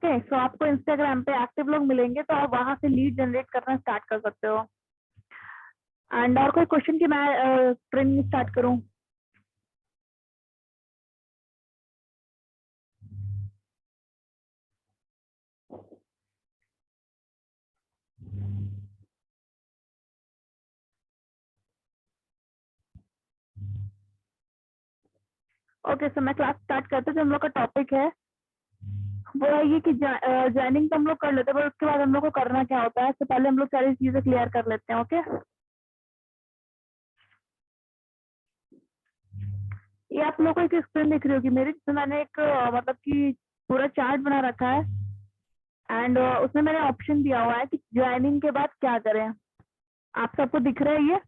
Okay, सो आपको Instagram पे active लोग मिलेंगे तो आप वहां से लीड जनरेट करना स्टार्ट कर सकते हो। एंड और कोई क्वेश्चन की मैं ट्रेनिंग स्टार्ट करूं? ओके, सो मैं क्लास स्टार्ट करते हैं। जो हम लोग का टॉपिक है वो है ये कि ज्वाइनिंग तो हम लोग कर लेते हैं, पर उसके बाद हम लोग को करना क्या होता है, इससे पहले हम लोग सारी चीजें क्लियर कर लेते हैं। ओके, ये आप लोग को एक स्क्रीन दिख रही होगी मेरी, जिसमें मैंने एक मतलब कि पूरा चार्ट बना रखा है। एंड उसमें मैंने ऑप्शन दिया हुआ है कि ज्वाइनिंग के बाद क्या करें। आप सबको दिख रहा है ये?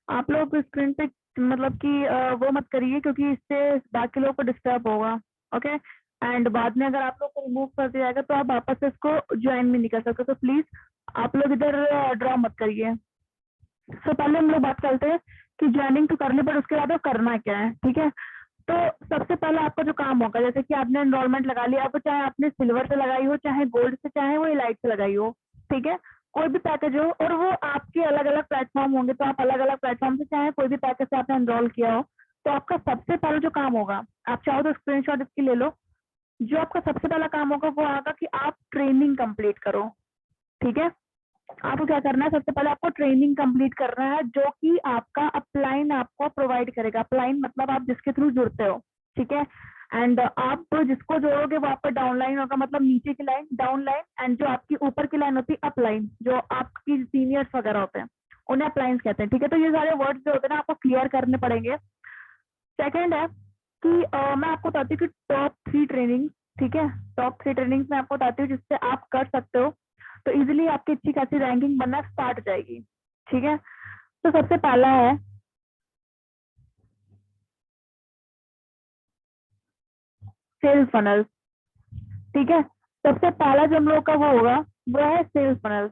आप लोग स्क्रीन पे मतलब कि वो मत करिए, क्योंकि इससे बाकी लोगों को डिस्टर्ब होगा। ओके, एंड बाद में अगर आप लोग को रिमूव कर दिया जाएगा तो आप वापस से इसको ज्वाइन भी नहीं कर सकते। तो प्लीज आप लोग इधर ड्रॉ मत करिए। तो पहले हम लोग बात करते हैं कि ज्वाइनिंग तो कर ली, पर उसके बाद अब करना क्या है। ठीक है, तो सबसे पहले आपका जो काम होगा, जैसे कि आपने एनरोलमेंट लगा लिया, अब चाहे आपने सिल्वर से लगाई हो, चाहे गोल्ड से, चाहे वो इलाइट से लगाई हो। ठीक है, कोई भी पैकेज हो, और वो आपके अलग अलग प्लेटफॉर्म होंगे, तो आप अलग अलग प्लेटफॉर्म से, चाहे कोई भी पैकेज से आपने एनरोल किया हो, तो आपका सबसे पहले जो काम होगा, आप चाहो तो स्क्रीनशॉट इसकी ले लो। जो आपका सबसे पहला काम होगा वो आगा कि आप ट्रेनिंग कंप्लीट करो। ठीक है, आपको क्या करना है, सबसे पहले आपको ट्रेनिंग कंप्लीट करना है, जो कि आपका अपलाइन आपको प्रोवाइड करेगा। अपलाइन मतलब आप जिसके थ्रू जुड़ते हो। ठीक है, एंड आप जिसको जोड़ोगे वो आपका डाउनलाइन होगा, मतलब नीचे की लाइन डाउन लाइन, एंड जो आपकी ऊपर की लाइन होती है अपलाइन, जो आपकी सीनियर्स वगैरह होते हैं उन्हें अपलाइंस कहते हैं। ठीक है, तो ये सारे वर्ड्स जो होते हैं ना आपको क्लियर करने पड़ेंगे। सेकेंड है कि मैं आपको बताती हूँ कि टॉप 3 ट्रेनिंग। ठीक है, टॉप 3 ट्रेनिंग मैं आपको बताती हूँ जिससे आप कर सकते हो, तो इजीली आपकी अच्छी खासी रैंकिंग बनना स्टार्ट हो जाएगी। ठीक है, तो सबसे पहला है सेल्स फनल। ठीक है, सबसे पहला जो हम लोग का वो होगा वो है सेल्स फनल।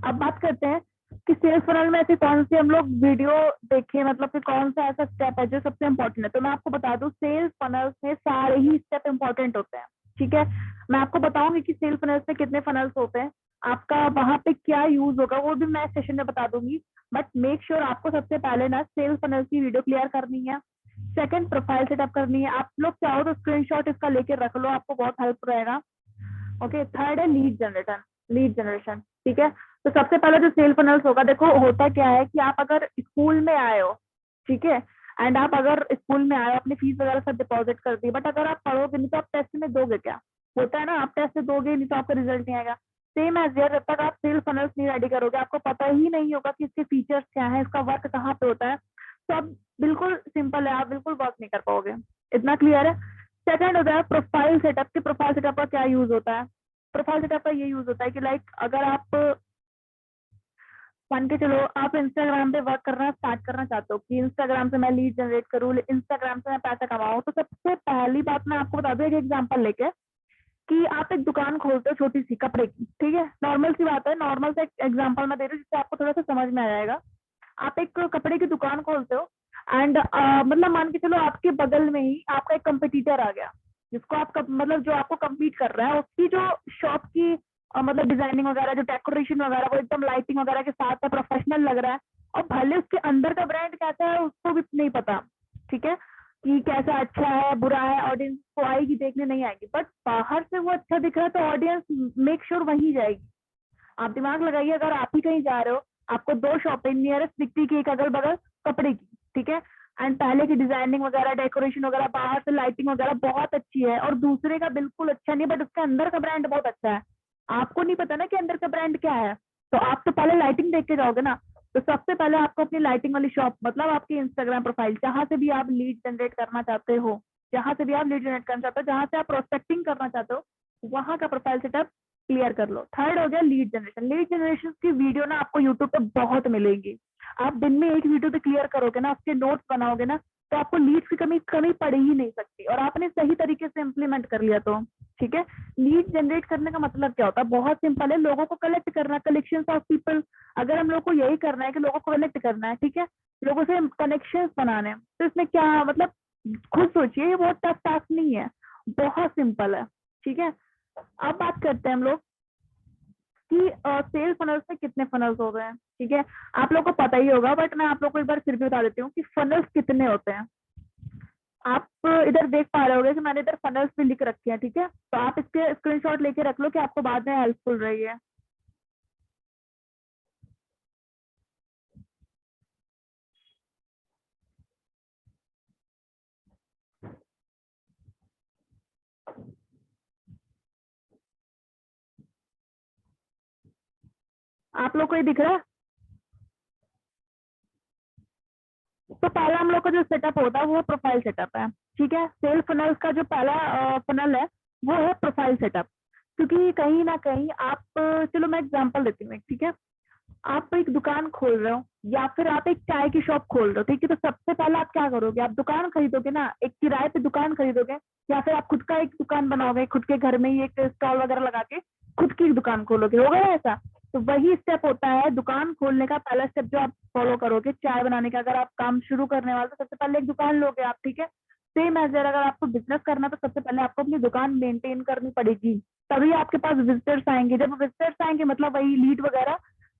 अब बात करते हैं कि सेल्स फनल में ऐसे कौन से हम लोग वीडियो देखें, मतलब कि कौन सा ऐसा स्टेप है जो सबसे इंपॉर्टेंट है। तो मैं आपको बता दूं, सेल्स फनल्स में सारे ही स्टेप इंपॉर्टेंट होते हैं। ठीक है, मैं आपको बताऊंगी कि सेल्स फनल्स में कितने फनल्स होते हैं, आपका वहां पे क्या यूज होगा वो भी मैं सेशन में बता दूंगी। बट मेक श्योर आपको सबसे पहले ना सेल्स फनल्स की वीडियो क्लियर करनी है। सेकंड, प्रोफाइल सेटअप करनी है। आप लोग चाहो तो स्क्रीनशॉट इसका लेके रख लो, आपको बहुत हेल्प रहेगा। ओके, थर्ड है लीड जनरेशन। लीड जनरेशन, ठीक है, तो सबसे पहले जो सेल फनल्स होगा, देखो होता क्या है कि आप अगर स्कूल में आए हो, ठीक है, एंड आप अगर स्कूल में आए हो, अपनी फीस वगैरह सब डिपॉजिट कर दी, बट अगर आप पढ़ोगे नहीं तो आप टेस्ट में दोगे क्या? होता है ना, आप टेस्ट में दोगे नहीं तो आपका रिजल्ट नहीं आएगा। सेम एज हियर, जब तक आप सेल फनल्स नहीं रेडी करोगे, आपको पता ही नहीं होगा कि इसके फीचर्स क्या है, इसका वर्क कहाँ पे होता है, तो आप बिल्कुल सिंपल है, आप बिल्कुल वर्क नहीं कर पाओगे। इतना क्लियर है? सेकंड होता है प्रोफाइल सेटअप। की प्रोफाइल सेटअप का क्या यूज होता है? प्रोफाइल सेटअप का ये यूज होता है कि लाइक अगर आप मान के चलो आप इंस्टाग्राम पे वर्क करना स्टार्ट करना चाहते हो कि इंस्टाग्राम से मैं लीड जनरेट करूँ, इंस्टाग्राम से मैं पैसा कमाऊँ, तो सबसे पहली बात मैं आपको बता दूं एक एग्जांपल लेके, कि आप एक दुकान खोलते हो छोटी सी कपड़े की। ठीक है, नॉर्मल सी बात है, नॉर्मल सा एग्जाम्पल मैं दे रही हूँ जिससे आपको थोड़ा सा समझ में आ जाएगा। आप एक कपड़े की दुकान खोलते हो, एंड मतलब मान के चलो आपके बगल में ही आपका एक कंपटीटर आ गया, जिसको आप मतलब जो आपको कम्पीट कर रहा है, उसकी जो शॉप की मतलब डिजाइनिंग वगैरह, जो डेकोरेशन वगैरह, वो एकदम लाइटिंग वगैरह के साथ है, प्रोफेशनल लग रहा है, और भले उसके अंदर का ब्रांड कैसा है उसको भी नहीं पता। ठीक है, कि कैसा अच्छा है बुरा है, ऑडियंस को आएगी देखने नहीं आएगी, बट बाहर से वो अच्छा दिख रहा है तो ऑडियंस मेक श्योर वहीं जाएगी। आप दिमाग लगाइए, अगर आप ही कहीं जा रहे हो, आपको 2 शॉपें नियरेस्ट दिखती की, एक अगल बगल कपड़े की, ठीक है, एंड पहले की डिजाइनिंग वगैरह, डेकोरेशन वगैरह, बाहर से लाइटिंग वगैरह बहुत अच्छी है, और दूसरे का बिल्कुल अच्छा नहीं, बट उसके अंदर का ब्रांड बहुत अच्छा है। आपको नहीं पता ना कि अंदर का ब्रांड क्या है, तो आप तो पहले लाइटिंग देख के जाओगे ना। तो सबसे पहले आपको अपनी लाइटिंग वाली शॉप, मतलब आपकी इंस्टाग्राम प्रोफाइल, जहां से भी आप लीड जनरेट करना चाहते हो, जहां से भी आप लीड जनरेट करना चाहते हो, जहां से आप प्रोस्पेक्टिंग करना चाहते हो, वहां का प्रोफाइल सेटअप क्लियर कर लो। थर्ड हो गया लीड जनरेशन। लीड जनरेशन की वीडियो ना आपको यूट्यूब पे बहुत मिलेंगी। आप दिन में एक वीडियो पे क्लियर करोगे ना, उसके नोट्स बनाओगे ना, तो आपको लीड्स की कमी कमी पड़ ही नहीं सकती, और आपने सही तरीके से इम्प्लीमेंट कर लिया तो ठीक है। लीड जनरेट करने का मतलब क्या होता है? बहुत सिंपल है, लोगों को कलेक्ट करना, कलेक्शन ऑफ पीपल। अगर हम लोग को यही करना है कि लोगों को कलेक्ट करना है, ठीक है, लोगों से कनेक्शन बनाने हैं, तो इसमें क्या मतलब, खुद सोचिए, ये बहुत टफ टास्क नहीं है, बहुत सिंपल है, ठीक है। अब बात करते हैं हम लोग कि सेल फनल्स में कितने फनल्स हो गए हैं, ठीक है। आप लोग को पता ही होगा, बट मैं आप लोग को एक बार फिर भी बता देती हूँ कि फनल्स कितने होते हैं। आप इधर देख पा रहे होगे कि मैंने इधर फनल्स भी लिख रखे हैं, ठीक है, तो आप इसके स्क्रीनशॉट लेके रख लो कि आपको बाद में हेल्पफुल रही है। आप लोग को ये दिख रहा है? तो पहला हम लोग का जो सेटअप होता है वो प्रोफाइल सेटअप है, ठीक है। सेल फनल्स का जो पहला फनल है वो है प्रोफाइल सेटअप। क्योंकि कहीं ना कहीं आप चलो मैं एग्जांपल देती हूँ, ठीक है। आप एक दुकान खोल रहे हो या फिर आप एक चाय की शॉप खोल रहे हो, ठीक है, तो सबसे पहले आप क्या करोगे? आप दुकान खरीदोगे ना, एक किराए पे दुकान खरीदोगे, या फिर आप खुद का एक दुकान बनाओगे, खुद के घर में ही एक स्टॉल वगैरह लगा के खुद की एक दुकान खोलोगे, होगा ना ऐसा? तो वही स्टेप होता है दुकान खोलने का। पहला स्टेप जो आप फॉलो करोगे चाय बनाने का, अगर आप काम शुरू करने वाले तो सबसे पहले एक दुकान लोगे आप, ठीक है। सेम एज अगर आपको बिजनेस करना तो सबसे पहले आपको अपनी दुकान मेंटेन करनी पड़ेगी, तभी आपके पास विजिटर्स आएंगे। जब विजिटर्स आएंगे मतलब वही लीड वगैरह,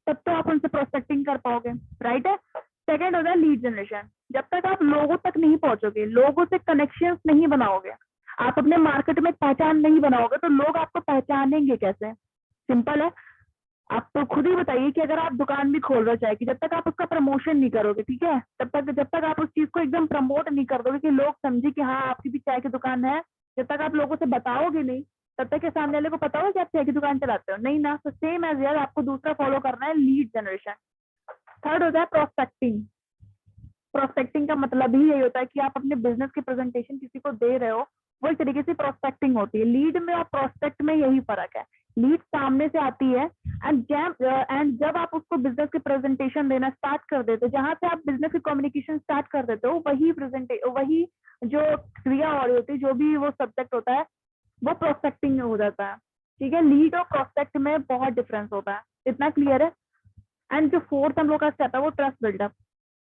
तब तो आप उनसे प्रोस्पेक्टिंग कर पाओगे, राइट है। सेकेंड होता है लीड जनरेशन। जब तक आप लोगों तक नहीं पहुंचोगे, लोगों से कनेक्शन नहीं बनाओगे, आप अपने मार्केट में पहचान नहीं बनाओगे, तो लोग आपको पहचानेंगे कैसे? सिंपल है। आप तो खुद ही बताइए कि अगर आप दुकान भी खोल रहे हो चाय की, जब तक आप उसका प्रमोशन नहीं करोगे, ठीक है, तब तक जब तक आप उस चीज को एकदम प्रमोट नहीं कर दोगे कि लोग समझे कि हाँ आपकी भी चाय की दुकान है, जब तक आप लोगों से बताओगे नहीं, तब तक के सामने वाले को पता होगा कि आप चाय की दुकान चलाते हो नहीं ना। तो सेम एज यार आपको दूसरा फॉलो करना है, लीड जनरेशन। थर्ड होता है प्रोस्पेक्टिंग। प्रोस्पेक्टिंग का मतलब ही यही होता है कि आप अपने बिजनेस की प्रेजेंटेशन किसी को दे रहे हो, वो एक तरीके से प्रोस्पेक्टिंग होती है। लीड में और प्रोस्पेक्ट में यही फर्क है। लीड सामने से आती है, एंड जब आप उसको बिजनेस की प्रेजेंटेशन देना स्टार्ट कर देते हो, जहां से आप बिजनेस की कम्युनिकेशन स्टार्ट कर देते हो, वही जो क्रिया हो रही होती है, जो भी वो सब्जेक्ट होता है, वो प्रोस्पेक्टिंग में हो जाता है, ठीक है। लीड और प्रोस्पेक्ट में बहुत डिफरेंस होता है, इतना क्लियर है। एंड जो फोर्थ हम लोग का स्टेप है वो ट्रस्ट बिल्डअप।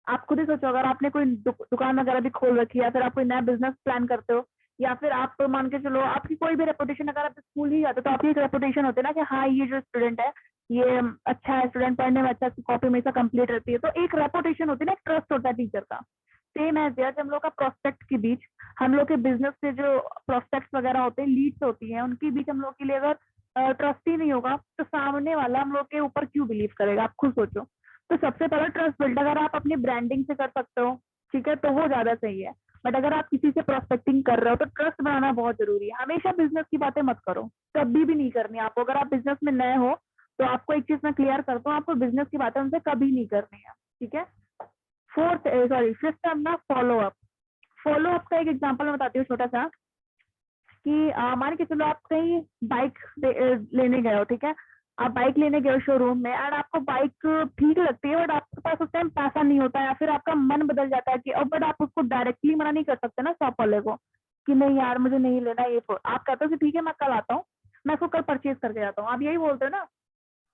आप खुद ही सोचो, अगर आपने कोई दुकान वगैरह भी खोल रखी है, या फिर आप कोई नया बिजनेस प्लान करते हो, या फिर आप मान के चलो आपकी कोई भी रेपुटेशन, अगर आप स्कूल ही जाते हो तो आपकी एक रेपुटेशन होती है ना कि हाँ ये जो स्टूडेंट है ये अच्छा है, स्टूडेंट पढ़ने में अच्छा, कॉपी हमेशा कंप्लीट रहती है, तो एक रेपुटेशन होती है ना, एक ट्रस्ट होता है टीचर का। सेम है जैसे हम लोग का प्रोस्पेक्ट के बीच, हम लोग के बिजनेस से जो प्रोस्पेक्ट वगैरह होते हैं, लीड्स होती हैं, उनके बीच हम लोग के लिए अगर ट्रस्ट ही नहीं होगा तो सामने वाला हम लोग के ऊपर क्यों बिलीव करेगा? आप खुद सोचो। तो सबसे पहले ट्रस्ट बिल्ड अगर आप अपनी ब्रांडिंग से कर सकते हो, ठीक है, तो वो ज्यादा सही है। बट अगर आप किसी से प्रोस्पेक्टिंग कर रहे हो तो ट्रस्ट बनाना बहुत जरूरी है। हमेशा बिजनेस की बातें मत करो, कभी भी नहीं करनी आपको। अगर आप बिजनेस में नए हो तो आपको एक चीज मैं क्लियर करता हूँ, आपको बिजनेस की बातें उनसे कभी नहीं करनी है, ठीक है। फिफ्थ अपना फॉलो अप। फॉलो अप का एक एग्जांपल मैं बताती हूँ छोटा सा, कि मान के चलो आप कहीं बाइक लेने गए हो, ठीक है। आप बाइक लेने गए हो शोरूम में, और आपको बाइक ठीक लगती है, बट आपके पास उस टाइम पैसा नहीं होता है, या फिर आपका मन बदल जाता है कि अब, बट आप उसको डायरेक्टली मना नहीं कर सकते ना शॉप वाले को कि नहीं यार मुझे नहीं लेना ये फोन। आप कहते हो कि ठीक है मैं कल आता हूँ, मैं इसको कल परचेज करके जाता हूँ, आप यही बोलते हो ना।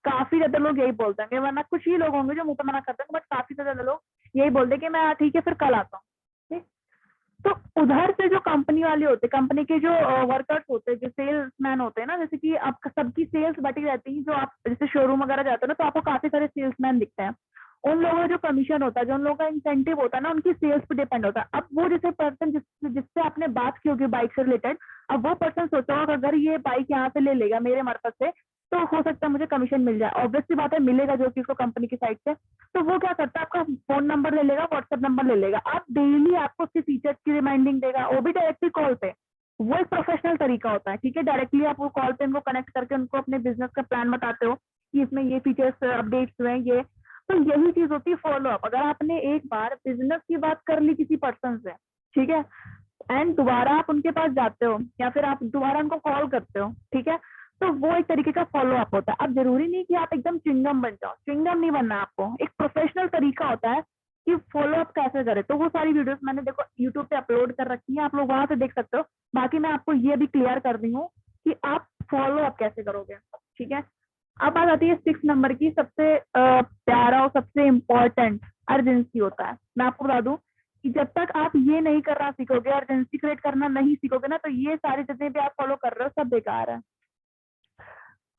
काफी ज्यादा लोग यही बोलते हैं, वरना कुछ ही लोग होंगे जो मुंह पे मना करते हैं, बट काफी ज्यादा लोग यही बोलते हैं कि मैं ठीक है फिर कल आता हूँ। तो उधर से जो कंपनी वाले होते हैं, कंपनी के जो वर्कर्स होते हैं, जो सेल्समैन होते हैं ना, जैसे कि आपका सबकी सेल्स बटी रहती है, जो आप जैसे शोरूम वगैरह जाते हो ना, तो आपको काफी सारे सेल्समैन दिखते हैं। उन लोगों का जो कमीशन होता है, जो उन लोगों का इंसेंटिव होता है ना, उनकी सेल्स पे डिपेंड होता है। अब वो जैसे पर्सन जिससे आपने बात की होगी बाइक से रिलेटेड, अब वो पर्सन सोचा होगा अगर ये बाइक यहाँ से ले लेगा मेरे मार्फत से, तो हो सकता है मुझे कमीशन मिल जाए। ऑब्वियसली बात है, मिलेगा जो कि उसको कंपनी की साइड से। तो वो क्या करता है, आपका फोन नंबर ले लेगा, व्हाट्सएप नंबर ले लेगा, आप डेली आपको उसके फीचर्स की रिमाइंडिंग देगा, वो भी डायरेक्टली कॉल पे। वो एक प्रोफेशनल तरीका होता है, ठीक है। डायरेक्टली आप वो कॉल पे उनको कनेक्ट करके उनको अपने बिजनेस का प्लान बताते हो कि इसमें ये फीचर्स अपडेट्स हुए हैं ये। तो यही चीज होती है फॉलो अप। अगर आपने एक बार बिजनेस की बात कर ली किसी पर्सन से, ठीक है, एंड दोबारा आप उनके पास जाते हो या फिर आप दोबारा उनको कॉल करते हो, ठीक है, तो वो एक तरीके का फॉलो अप होता है। अब जरूरी नहीं कि आप एकदम च्युइंगम बन जाओ, च्युइंगम नहीं बनना आपको, एक प्रोफेशनल तरीका होता है कि फॉलो अप कैसे करें। तो वो सारी वीडियोस मैंने देखो यूट्यूब पे अपलोड कर रखी है, आप लोग वहां से देख सकते हो। बाकी मैं आपको ये भी क्लियर कर दी हूँ कि आप फॉलो अप कैसे करोगे, ठीक है। अब बात आती है 6 नंबर की, सबसे प्यारा और सबसे इम्पोर्टेंट, अर्जेंसी होता है। मैं आपको बता दूं कि जब तक आप ये नहीं करना सीखोगे, अर्जेंसी क्रिएट करना नहीं सीखोगे ना, तो ये सारे जितने भी आप फॉलो कर रहे हो सब बेकार है।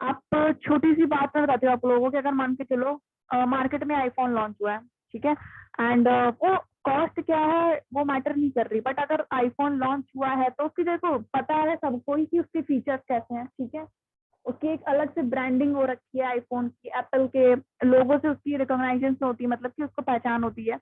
आप छोटी सी बात मैं बताती हूँ आप लोगों को कि अगर मान के चलो मार्केट में आईफोन लॉन्च हुआ है, ठीक है, एंड वो कॉस्ट क्या है वो मैटर नहीं कर रही, बट अगर आईफोन लॉन्च हुआ है तो उसकी देखो पता है सबको ही कि उसके फीचर्स कैसे हैं, ठीक है। उसकी एक अलग से ब्रांडिंग हो रखी है आईफोन की, एप्पल के लोगो से उसकी रिकॉग्नाइजेशन होती है, मतलब कि उसको पहचान होती है।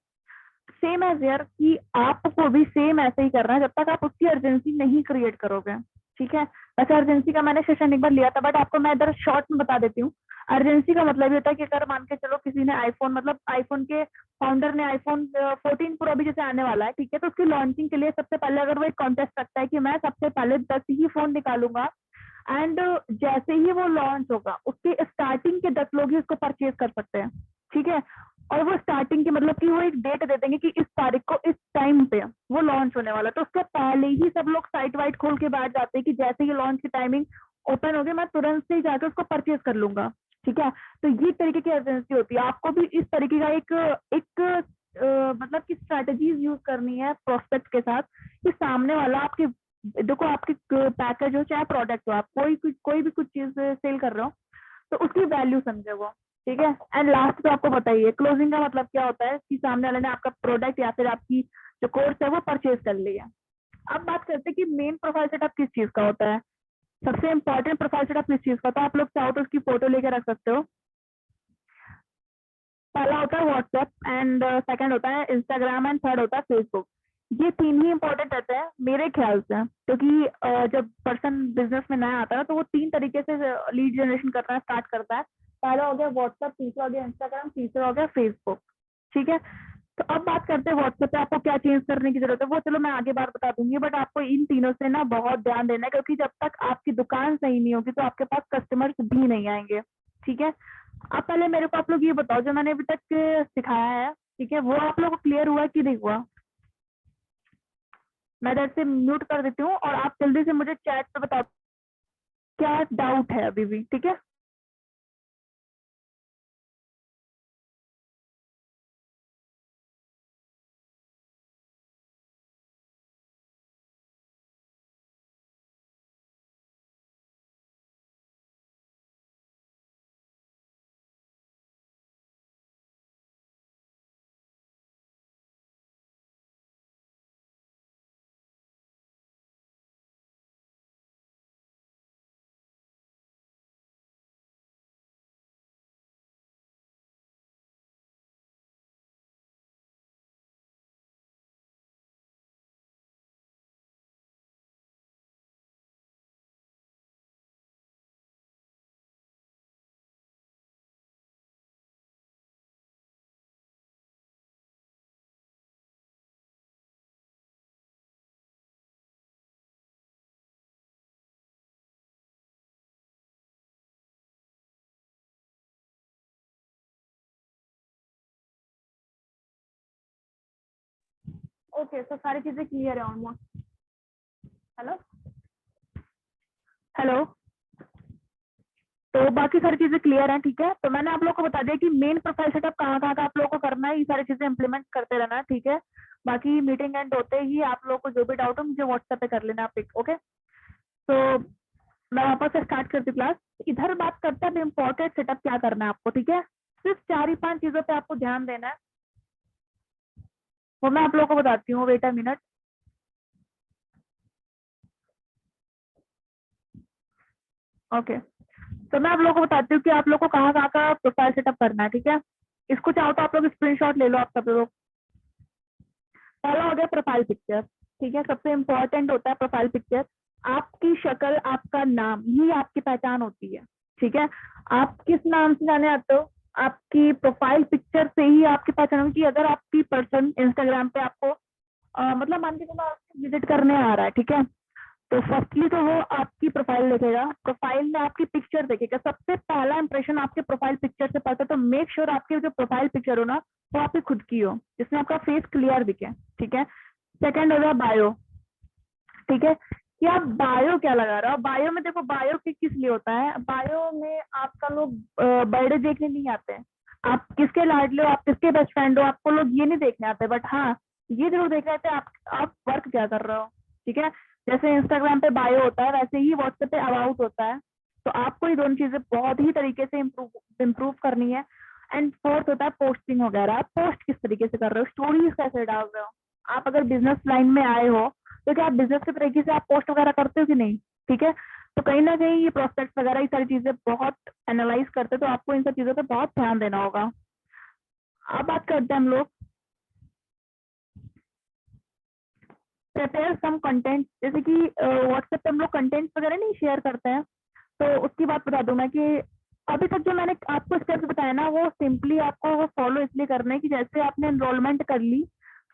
सेम एज यार कि आपको भी सेम ऐसे ही करना है जब तक आप उसकी अर्जेंसी नहीं क्रिएट करोगे, ठीक है। वैसे अर्जेंसी का मैंने सेशन एक बार लिया था, बट आपको मैं इधर शॉर्ट में बता देती हूँ। अर्जेंसी का मतलब ये होता है कि अगर मान के चलो किसी ने आईफोन, मतलब आईफोन के फाउंडर ने आईफोन 14 प्रो अभी जैसे आने वाला है, ठीक है, तो उसकी लॉन्चिंग के लिए सबसे पहले अगर वो एक कॉन्टेस्ट रखता है कि मैं सबसे पहले 10 ही फोन निकालूंगा, एंड जैसे ही वो लॉन्च होगा उसके स्टार्टिंग के 10 लोग ही उसको परचेज कर सकते हैं, ठीक है। और वो स्टार्टिंग की मतलब कि वो एक डेट दे देंगे कि इस तारीख को इस टाइम पे वो लॉन्च होने वाला, तो उसके पहले ही सब लोग साइट वाइट खोल के बैठ जाते हैं कि जैसे ही लॉन्च की टाइमिंग ओपन होगी मैं तुरंत से ही जाकर उसको परचेज कर लूंगा, ठीक है। तो ये तरीके की एजेंसी होती है। आपको भी इस तरीके का एक मतलब की स्ट्रेटेजीज यूज करनी है प्रोस्पेक्ट के साथ कि सामने वाला आपके, देखो आपके पैकेज हो चाहे प्रोडक्ट हो, आप कोई भी कुछ चीज सेल कर रहे हो तो उसकी वैल्यू समझे वो, ठीक है। एंड लास्ट पे आपको बताइए क्लोजिंग का मतलब क्या होता है कि सामने वाले ने आपका प्रोडक्ट या फिर आपकी जो कोर्स है वो परचेज कर लिया। अब बात करते हैं कि मेन प्रोफाइल सेटअप किस चीज का होता है, सबसे इंपॉर्टेंट प्रोफाइल सेटअप किस चीज का, तो आप लोग चाहो तो उसकी फोटो लेके रख सकते हो। पहला होता है व्हाट्सएप, एंड सेकंड होता है इंस्टाग्राम, एंड थर्ड होता है फेसबुक। ये तीन ही इंपॉर्टेंट रहते हैं मेरे ख्याल से, क्योंकि जब पर्सन बिजनेस में नया आता है तो वो तीन तरीके से लीड जनरेशन करना स्टार्ट करता है। पहला हो गया व्हाट्सएप, दूसरा हो गया इंस्टाग्राम, तीसरा हो गया फेसबुक, ठीक है। तो अब बात करते हैं व्हाट्सएप पे आपको क्या चेंज करने की जरूरत है, वो चलो मैं आगे बार बता दूंगी, बट आपको इन तीनों से ना बहुत ध्यान देना है, क्योंकि जब तक आपकी दुकान सही नहीं होगी तो आपके पास कस्टमर्स भी नहीं आएंगे, ठीक है। अब पहले मेरे को आप लोग ये बताओ जो मैंने अभी तक सिखाया है, ठीक है, वो आप लोग को क्लियर हुआ कि नहीं हुआ। मैं इधर से म्यूट कर देती हूँ और आप जल्दी से मुझे चैट पे बताओ क्या डाउट है अभी भी, ठीक है। ओके, तो सारी चीजें क्लियर है ऑलमोस्ट। Hello hello. तो बाकी सारी चीजें क्लियर हैं, ठीक है। तो मैंने आप लोग को बता दिया कि मेन प्रोफाइल सेटअप कहाँ कहाँ का आप लोगों को करना है, ये सारी चीजें इंप्लीमेंट करते रहना है, ठीक है। बाकी मीटिंग एंड होते ही आप लोग को जो भी डाउट हो मुझे व्हाट्सएप पे कर लेना आप पिक, ओके। तो मैं वापस से स्टार्ट करती क्लास। इधर बात करते हैं इम्पोर्टेंट सेटअप क्या करना है आपको, ठीक है। सिर्फ 4 ही 5 चीजों पे आपको ध्यान देना है, वो मैं आप लोगों को बताती हूँ, वेट अ मिनट। ओके, तो मैं आप लोगों को बताती हूँ कि आप लोग को कहाँ कहाँ का प्रोफाइल सेटअप करना है, ठीक है। इसको चाहो तो आप लोग स्क्रीनशॉट ले लो आप सब लोग। पहला हो गया प्रोफाइल पिक्चर, ठीक है, सबसे इम्पोर्टेंट होता है प्रोफाइल पिक्चर। आपकी शक्ल, आपका नाम, ये आपकी पहचान होती है, ठीक है। आप किस नाम से जाने आते हो, आपकी प्रोफाइल पिक्चर से ही आपकी पहचान होगी कि अगर आपकी पर्सन इंस्टाग्राम पे आपको मतलब मान के चलो आपको विजिट करने आ रहा है, ठीक है, तो फर्स्टली तो वो आपकी प्रोफाइल देखेगा, प्रोफाइल में आपकी पिक्चर देखेगा। सबसे पहला इंप्रेशन आपके प्रोफाइल पिक्चर से पड़ता है, तो मेक श्योर आपकी जो प्रोफाइल पिक्चर हो ना वो आपकी खुद की हो, जिसमें आपका फेस क्लियर दिखे, ठीक है। सेकंड हो गया बायो, ठीक है, कि आप बायो क्या लगा रहे हो। बायो में देखो, बायो किस लिए होता है, बायो में आपका लोग बर्थडे देखने नहीं आते हैं, आप किसके लाडले हो, आप किसके बेस्ट फ्रेंड हो, आपको लोग ये नहीं देखने आते, बट हाँ ये जरूर देख रहे थे आप वर्क क्या कर रहे हो, ठीक है। जैसे इंस्टाग्राम पे बायो होता है वैसे ही व्हाट्सएप पे अबाउट होता है। तो आपको ये दोनों चीजें बहुत ही तरीके से इम्प्रूव करनी है। एंड फोर्थ होता है पोस्टिंग वगैरह, आप पोस्ट किस तरीके से कर रहे हो, स्टोरीज कैसे डाल रहे हो। आप अगर बिजनेस लाइन में आए हो तो क्या आप बिजनेस के तरीके से आप पोस्ट वगैरह करते हो कि नहीं, ठीक है। तो कहीं ना कहीं ये प्रोस्पेक्ट वगैरह ये सारी चीजें बहुत एनालाइज करते हैं, तो आपको इन सब चीजों पे बहुत ध्यान देना होगा। अब बात करते हैं हम लोग प्रिपेयर सम कंटेंट, जैसे कि व्हाट्सएप पे हम लोग कंटेंट वगैरह नहीं शेयर करते हैं, तो उसकी बात बता दूं मैं कि अभी तक जो मैंने आपको स्टेप्स बताया ना वो सिंपली आपको वो फॉलो इसलिए करना है कि जैसे आपने एनरोलमेंट कर ली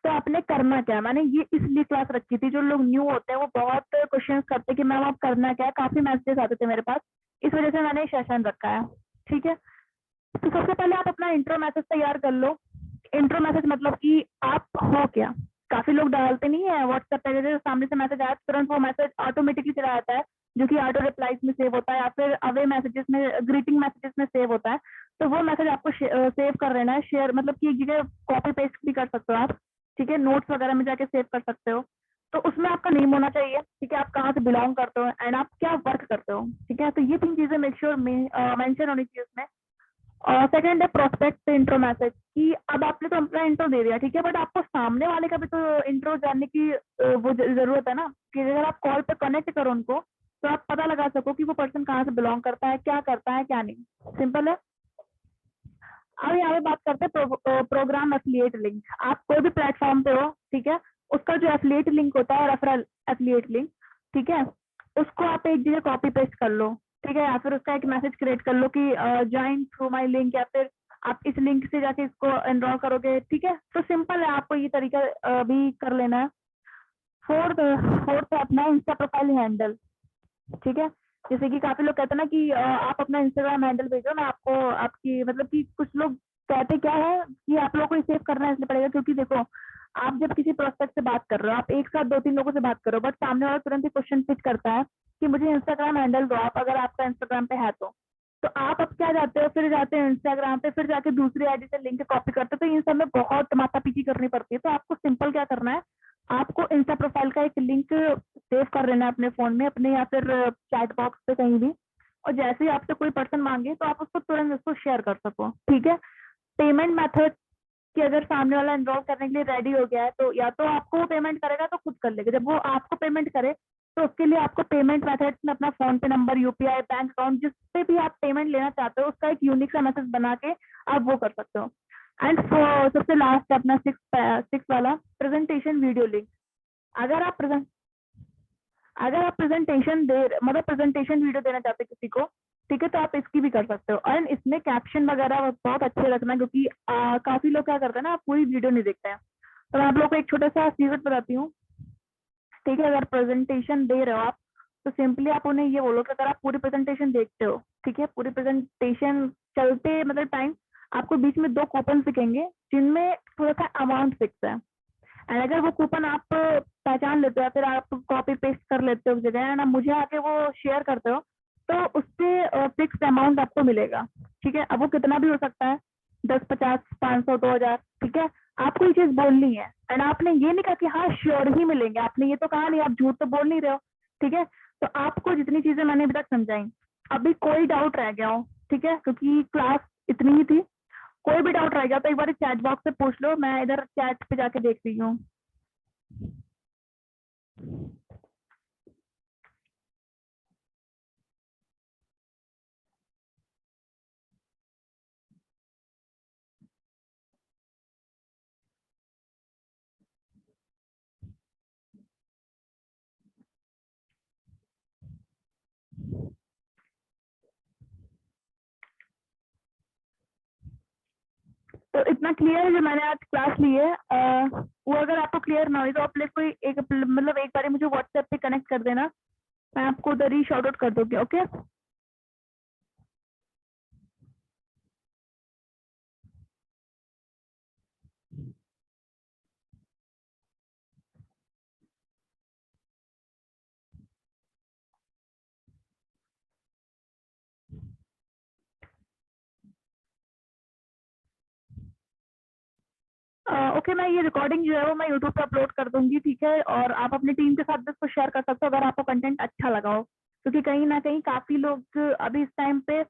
तो आपने करना क्या है। मैंने ये इसलिए क्लास रखी थी, जो लोग न्यू होते हैं वो बहुत क्वेश्चंस करते हैं कि मैम आप करना क्या है, काफी मैसेजेस आते थे मेरे पास, इस वजह से मैंने सेशन रखा है, ठीक है। तो सबसे पहले आप अपना इंट्रो मैसेज तैयार कर लो। इंट्रो मैसेज मतलब कि आप हो क्या। काफी लोग डालते नहीं है व्हाट्सएप पे, जैसे सामने से मैसेज आया तुरंत वो मैसेज ऑटोमेटिकली चला जाता है, जो कि ऑटो रिप्लाईज में सेव होता है या फिर अवे मैसेजेस में, ग्रीटिंग मैसेजेस में सेव होता है। तो वो मैसेज आपको सेव कर लेना है, शेयर मतलब कि एक जगह कॉपी पेस्ट भी कर सकते हो आप, ठीक है, नोट्स वगैरह में जाके सेव कर सकते हो। तो उसमें आपका नेम होना चाहिए, ठीक है, आप कहाँ से बिलोंग करते हो एंड आप क्या वर्क करते हो, ठीक है। तो ये 3 चीजें मेक श्योर मेंशन होनी चाहिए उसमें। और सेकंड है प्रोस्पेक्ट इंट्रो मैसेज, कि अब आपने तो अपना इंट्रो दे दिया, ठीक है, बट आपको सामने वाले का भी तो इंट्रो जानने की वो जरूरत है ना, कि अगर आप कॉल पे कनेक्ट करो उनको तो आप पता लगा सको कि वो पर्सन कहाँ से बिलोंग करता है, क्या करता है क्या नहीं, सिंपल है। अब यहाँ पे बात करते हैं प्रोग्राम एफिलिएट लिंक। आप कोई भी प्लेटफॉर्म पे हो, ठीक है, उसका जो एफिलिएट लिंक होता है, रेफरल एफिलिएट लिंक, ठीक है, उसको आप एक जगह कॉपी पेस्ट कर लो, ठीक है, या फिर उसका एक मैसेज क्रिएट कर लो कि ज्वाइन थ्रू माई लिंक, या फिर आप इस लिंक से जाके इसको एनरोल करोगे, ठीक है। तो सिंपल है, आपको ये तरीका भी कर लेना है। फोर्थ फोर्थ है अपना इंस्टा प्रोफाइल हैंडल, ठीक है। जैसे कि काफी लोग कहते हैं ना कि आप अपना इंस्टाग्राम हैंडल भेजो, मैं आपको आपकी मतलब कि कुछ लोग कहते क्या है कि आप लोगों को सेव करना इसलिए पड़ेगा क्योंकि देखो, आप जब किसी प्रोस्पेक्ट से बात कर रहे हो, आप एक साथ 2-3 लोगों से बात करो, बट सामने वाला तुरंत ही क्वेश्चन पिच करता है कि मुझे इंस्टाग्राम हैंडल दो आप, अगर आपका इंस्टाग्राम पे है तो आप अब क्या जाते हो, फिर जाते हैं इंस्टाग्राम पे, फिर जाके दूसरी आईडी से लिंक कॉपी करते हो, तो इन सब में बहुत माथापीची करनी पड़ती है। तो आपको सिंपल क्या करना है, आपको इंस्टा प्रोफाइल का एक लिंक सेव कर लेना है अपने फोन में अपने, या फिर चैट बॉक्स पे कहीं भी, और जैसे ही आपसे कोई पर्सन मांगे तो आप उसको तुरंत उसको शेयर कर सको, ठीक है। पेमेंट मेथड कि अगर सामने वाला एनरोल करने के लिए रेडी हो गया है तो या तो आपको पेमेंट करेगा तो खुद कर लेगा, जब वो आपको पेमेंट करे तो उसके लिए आपको पेमेंट मेथड में अपना फोन पे नंबर, यूपीआई, बैंक अकाउंट, जिस पे भी आप पेमेंट लेना चाहते हो उसका एक यूनिक सा मैसेज बना के आप वो कर सकते हो। एंड सबसे लास्ट अपना सिक्स वाला प्रेजेंटेशन वीडियो लिंक। अगर आप प्रेजेंट अगर आप प्रेजेंटेशन दे मतलब प्रेजेंटेशन वीडियो देना चाहते हैं किसी को, ठीक है, तो आप इसकी भी कर सकते हो। और इसमें कैप्शन वगैरह बहुत अच्छे रखना, क्योंकि काफी लोग क्या करते हैं ना, आप पूरी वीडियो नहीं देखते हैं। तो मैं आप लोग को एक छोटा सा सीक्रेट बताती हूँ, ठीक है। अगर प्रेजेंटेशन दे रहे हो आप तो सिंपली आप उन्हें ये बोलो कि अगर आप पूरी प्रेजेंटेशन देखते हो, ठीक है, पूरी प्रेजेंटेशन चलते मतलब टाइम आपको बीच में 2 कूपन दिखेंगे जिनमें थोड़ा सा अमाउंट फिक्स है। एंड अगर वो कूपन आप पहचान लेते हो या फिर आप कॉपी पेस्ट कर लेते हो उस जगह एंड आप मुझे आके वो शेयर करते हो, तो उससे फिक्स्ड अमाउंट आपको मिलेगा, ठीक है। अब वो कितना भी हो सकता है, 10, 50, 500, 2000, ठीक है। आपको ये चीज बोलनी है एंड आपने ये नहीं कहा कि हाँ श्योर ही मिलेंगे, आपने ये तो कहा नहीं, आप झूठ तो बोल नहीं रहे हो, ठीक है। तो आपको जितनी चीजें मैंने अभी तक समझाई, अभी कोई डाउट रह गया हो, ठीक है, क्योंकि क्लास इतनी ही थी, कोई भी डाउट रह गया तो एक बार चैट बॉक्स से पूछ लो, मैं इधर चैट पे जाके देख रही हूँ। तो इतना इतना क्लियर है जो मैंने आज क्लास ली है, वो अगर आपको क्लियर ना हुई तो आप लोग कोई एक मतलब एक बार मुझे व्हाट्सएप पे कनेक्ट कर देना, मैं आपको उधर ही शॉर्ट आउट कर दूंगी। ओके ओके, मैं ये रिकॉर्डिंग जो है वो मैं यूट्यूब पे अपलोड कर दूंगी, ठीक है, और आप अपनी टीम के साथ भी इसको शेयर कर सकते हो अगर आपको कंटेंट अच्छा लगा हो, क्योंकि कहीं ना कहीं काफी लोग अभी इस टाइम पे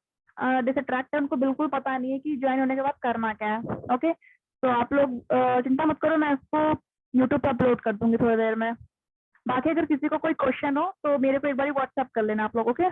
डिसट्रैक्ट है, उनको बिल्कुल पता नहीं है कि ज्वाइन होने के बाद करना क्या है। ओके, तो आप लोग चिंता मत करो, मैं इसको यूट्यूब पे अपलोड कर दूंगी थोड़ी देर में। बाकी अगर किसी को कोई क्वेश्चन हो तो मेरे को एक बार व्हाट्सएप कर लेना आप लोग। ओके